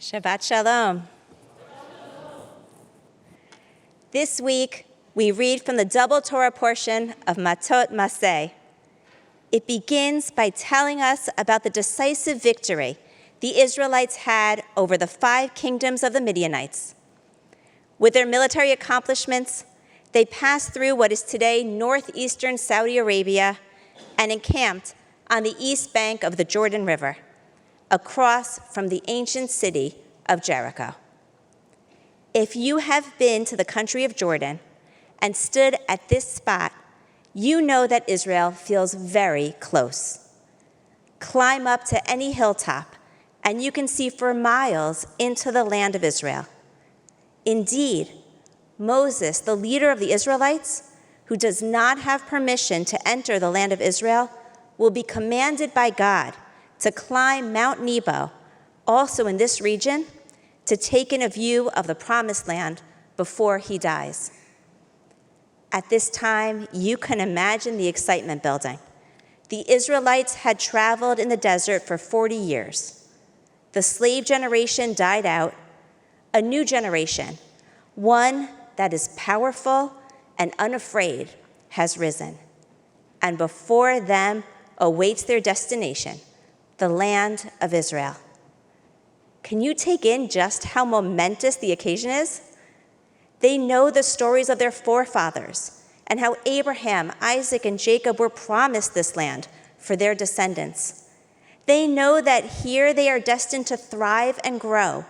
Shabbat Shalom. This week, we read from the double Torah portion of Matot Maseh. It begins by telling us about the decisive victory the Israelites had over the 5 kingdoms of the Midianites. With their military accomplishments, they passed through what is today northeastern Saudi Arabia and encamped on the east bank of the Jordan River, across from the ancient city of Jericho. If you have been to the country of Jordan and stood at this spot, you know that Israel feels very close. Climb up to any hilltop, and you can see for miles into the land of Israel. Indeed, Moses, the leader of the Israelites, who does not have permission to enter the land of Israel, will be commanded by God to climb Mount Nebo, also in this region, to take in a view of the promised land before he dies. At this time, you can imagine the excitement building. The Israelites had traveled in the desert for 40 years. The slave generation died out. A new generation, one that is powerful and unafraid, has risen. And before them awaits their destination, the land of Israel. Can you take in just how momentous the occasion is? They know the stories of their forefathers and how Abraham, Isaac, and Jacob were promised this land for their descendants. They know that here they are destined to thrive and grow,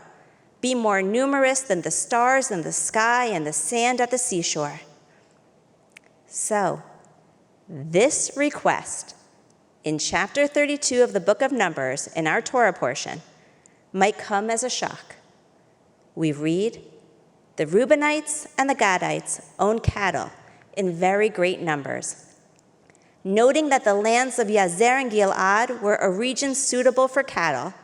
be more numerous than the stars in the sky and the sand at the seashore. So, this request in chapter 32 of the book of Numbers in our Torah portion might come as a shock. We read, the Reubenites and the Gadites owned cattle in very great numbers. Noting that the lands of Yazer and Gilad were a region suitable for cattle,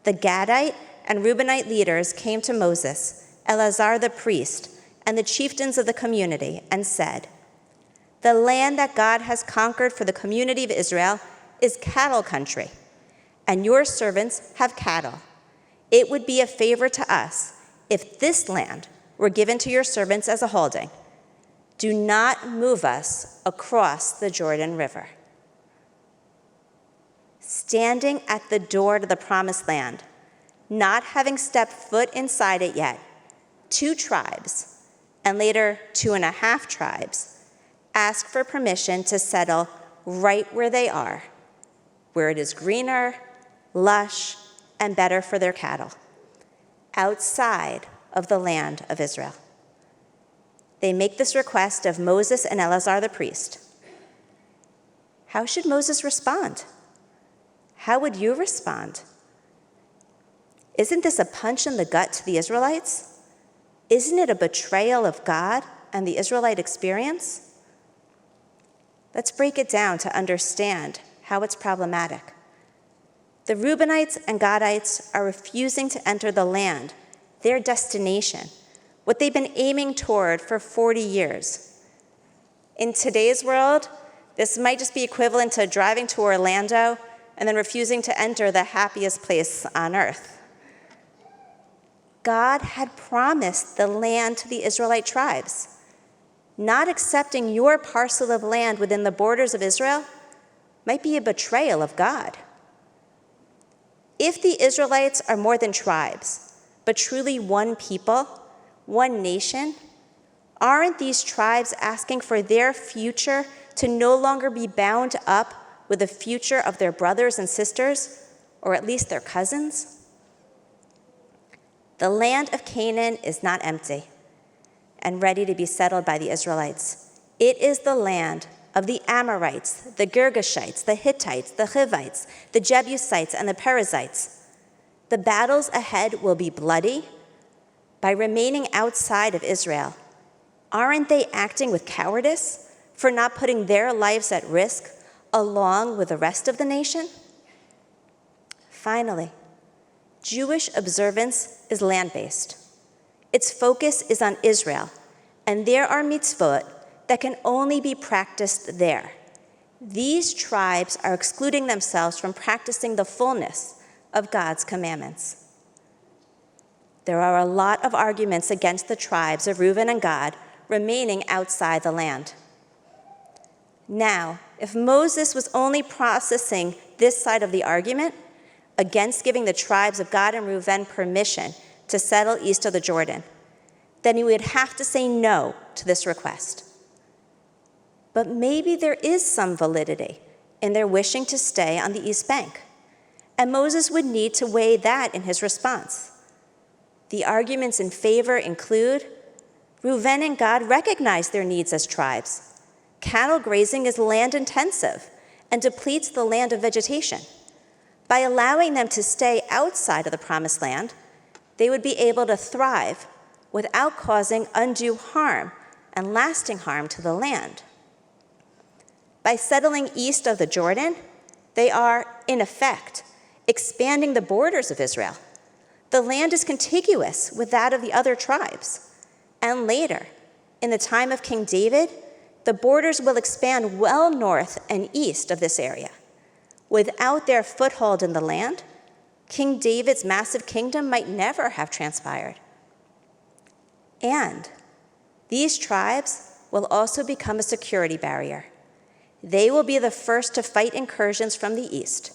the Gadite and Reubenite leaders came to Moses, Eleazar the priest, and the chieftains of the community and said, the land that God has conquered for the community of Israel is cattle country, and your servants have cattle. It would be a favor to us if this land were given to your servants as a holding. Do not move us across the Jordan River. Standing at the door to the promised land, not having stepped foot inside it yet, 2 tribes, and later 2.5 tribes, ask for permission to settle right where they are, where it is greener, lush, and better for their cattle, outside of the land of Israel. They make this request of Moses and Eleazar the priest. How should Moses respond? How would you respond? Isn't this a punch in the gut to the Israelites? Isn't it a betrayal of God and the Israelite experience? Let's break it down to understand how it's problematic. The Reubenites and Gadites are refusing to enter the land, their destination, what they've been aiming toward for 40 years. In today's world, this might just be equivalent to driving to Orlando and then refusing to enter the happiest place on earth. God had promised the land to the Israelite tribes. Not accepting your parcel of land within the borders of Israel might be a betrayal of God. If the Israelites are more than tribes, but truly one people, one nation, aren't these tribes asking for their future to no longer be bound up with the future of their brothers and sisters, or at least their cousins? The land of Canaan is not empty and ready to be settled by the Israelites. It is the land of the Amorites, the Girgashites, the Hittites, the Hivites, the Jebusites, and the Perizzites. The battles ahead will be bloody. By remaining outside of Israel, aren't they acting with cowardice for not putting their lives at risk along with the rest of the nation? Finally, Jewish observance is land-based. Its focus is on Israel, and there are mitzvot that can only be practiced there. These tribes are excluding themselves from practicing the fullness of God's commandments. there are a lot of arguments against the tribes of Reuben and Gad remaining outside the land. Now, if Moses was only processing this side of the argument against giving the tribes of Gad and Reuben permission to settle east of the Jordan, then he would have to say no to this request. But maybe there is some validity in their wishing to stay on the East Bank, and Moses would need to weigh that in his response. The arguments in favor include Reuben and Gad recognize their needs as tribes. Cattle grazing is land-intensive and depletes the land of vegetation. By allowing them to stay outside of the Promised Land, they would be able to thrive without causing undue harm and lasting harm to the land. By settling east of the Jordan, they are, in effect, expanding the borders of Israel. The land is contiguous with that of the other tribes. And later, in the time of King David, the borders will expand well north and east of this area. Without their foothold in the land, King David's massive kingdom might never have transpired. And these tribes will also become a security barrier. They will be the first to fight incursions from the east.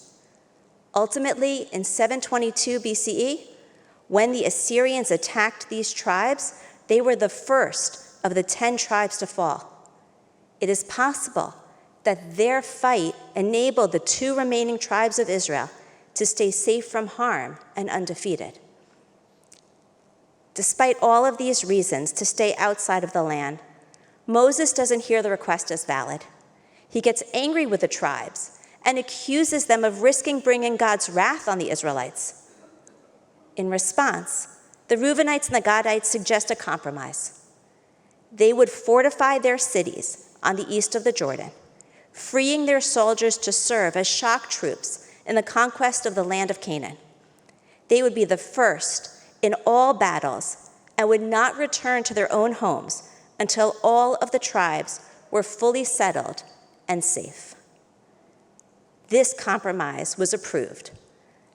Ultimately, in 722 BCE, when the Assyrians attacked these tribes, they were the first of the 10 tribes to fall. It is possible that their fight enabled the 2 remaining tribes of Israel to stay safe from harm and undefeated. Despite all of these reasons to stay outside of the land, Moses doesn't hear the request as valid. He gets angry with the tribes and accuses them of risking bringing God's wrath on the Israelites. In response, the Reubenites and the Gadites suggest a compromise. They would fortify their cities on the east of the Jordan, freeing their soldiers to serve as shock troops in the conquest of the land of Canaan. They would be the first in all battles and would not return to their own homes until all of the tribes were fully settled and safe. This compromise was approved,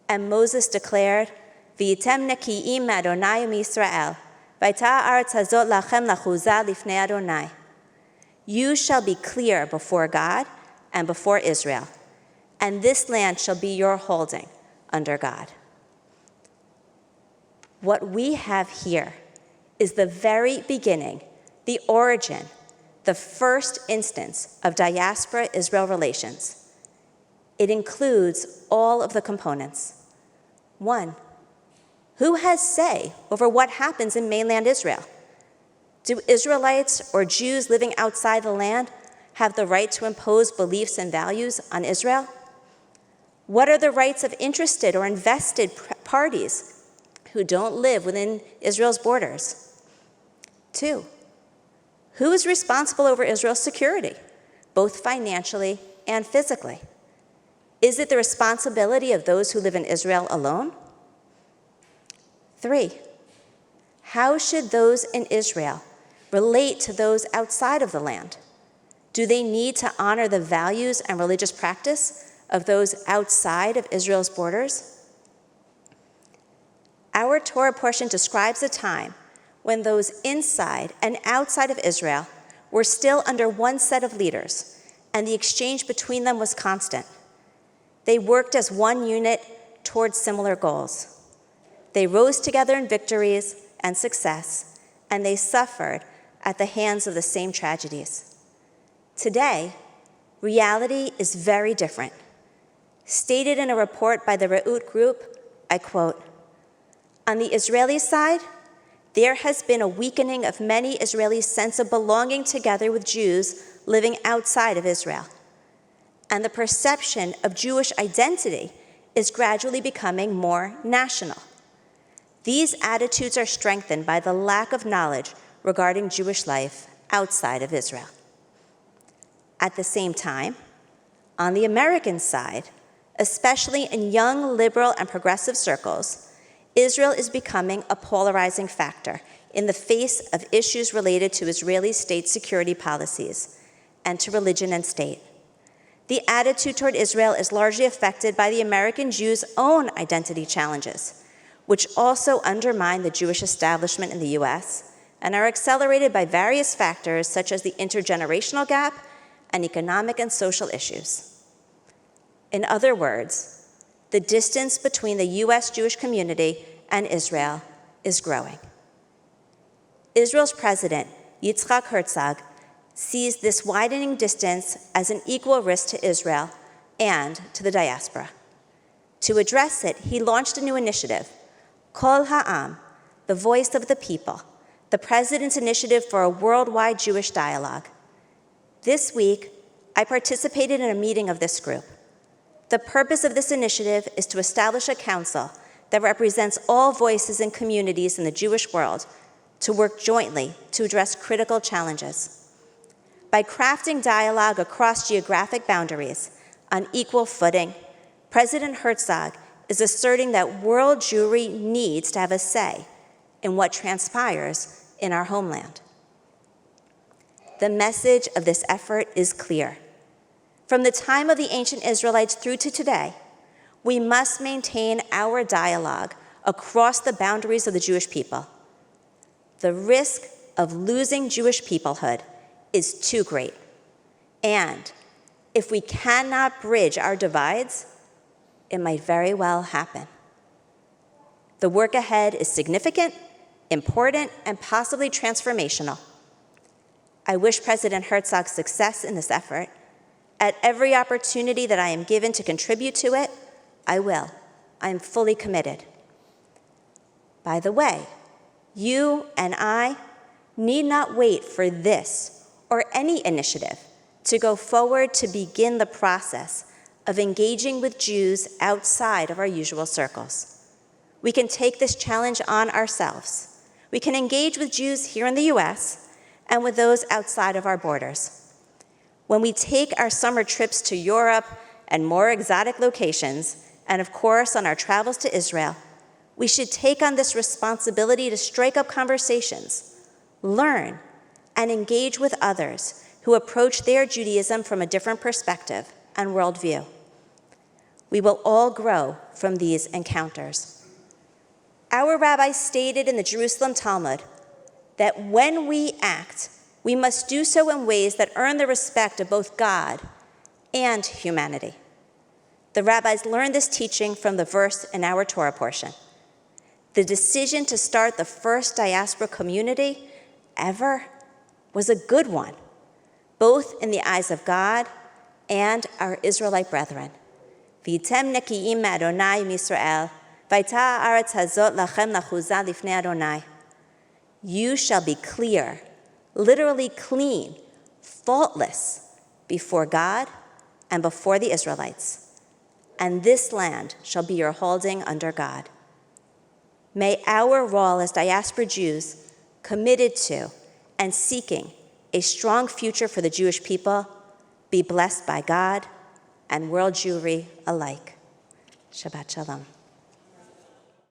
and Moses declared, "V'yitem neki'im Adonai Yisrael, v'ayta ha'aretz hazot lachem lachuzah lifnei Adonai." You shall be clear before God and before Israel, and this land shall be your holding under God. What we have here is the very beginning, the origin, the first instance of diaspora-Israel relations. It includes all of the components. 1, who has say over what happens in mainland Israel? Do Israelites or Jews living outside the land have the right to impose beliefs and values on Israel? What are the rights of interested or invested parties who don't live within Israel's borders? 2, who is responsible over Israel's security, both financially and physically? Is it the responsibility of those who live in Israel alone? 3, how should those in Israel relate to those outside of the land? Do they need to honor the values and religious practice of those outside of Israel's borders? Our Torah portion describes a time when those inside and outside of Israel were still under one set of leaders, and the exchange between them was constant. They worked as one unit towards similar goals. They rose together in victories and success, and they suffered at the hands of the same tragedies. Today, reality is very different. Stated in a report by the Reut Group, I quote, "On the Israeli side, there has been a weakening of many Israelis' sense of belonging together with Jews living outside of Israel. And the perception of Jewish identity is gradually becoming more national. These attitudes are strengthened by the lack of knowledge regarding Jewish life outside of Israel. At the same time, on the American side, especially in young liberal and progressive circles, Israel is becoming a polarizing factor in the face of issues related to Israeli state security policies and to religion and state. The attitude toward Israel is largely affected by the American Jews' own identity challenges, which also undermine the Jewish establishment in the U.S. and are accelerated by various factors such as the intergenerational gap and economic and social issues. In other words, the distance between the U.S. Jewish community and Israel is growing. Israel's president, Yitzhak Herzog, sees this widening distance as an equal risk to Israel and to the diaspora. To address it, he launched a new initiative, Kol Ha'am, the voice of the people, the president's initiative for a worldwide Jewish dialogue. This week, I participated in a meeting of this group. The purpose of this initiative is to establish a council that represents all voices and communities in the Jewish world to work jointly to address critical challenges. By crafting dialogue across geographic boundaries on equal footing, President Herzog is asserting that world Jewry needs to have a say in what transpires in our homeland. The message of this effort is clear. From the time of the ancient Israelites through to today, we must maintain our dialogue across the boundaries of the Jewish people. The risk of losing Jewish peoplehood is too great. And if we cannot bridge our divides, it might very well happen. The work ahead is significant, important, and possibly transformational. I wish President Herzog success in this effort. At every opportunity that I am given to contribute to it, I will. I am fully committed. By the way, you and I need not wait for this or any initiative to go forward to begin the process of engaging with Jews outside of our usual circles. We can take this challenge on ourselves. We can engage with Jews here in the U.S. and with those outside of our borders. When we take our summer trips to Europe and more exotic locations, and of course on our travels to Israel, we should take on this responsibility to strike up conversations, learn, and engage with others who approach their Judaism from a different perspective and worldview. We will all grow from these encounters. Our rabbi stated in the Jerusalem Talmud that when we act, we must do so in ways that earn the respect of both God and humanity. The rabbis learned this teaching from the verse in our Torah portion. The decision to start the first diaspora community ever was a good one, both in the eyes of God and our Israelite brethren. V'yitem nekiim me'Adonai Yisrael, v'ayta ha'aretz hazot lachem lachuza lifnei Adonai. You shall be clear, literally clean, faultless, before God and before the Israelites. And this land shall be your holding under God. May our role as diaspora Jews, committed to and seeking a strong future for the Jewish people, be blessed by God and world Jewry alike. Shabbat Shalom.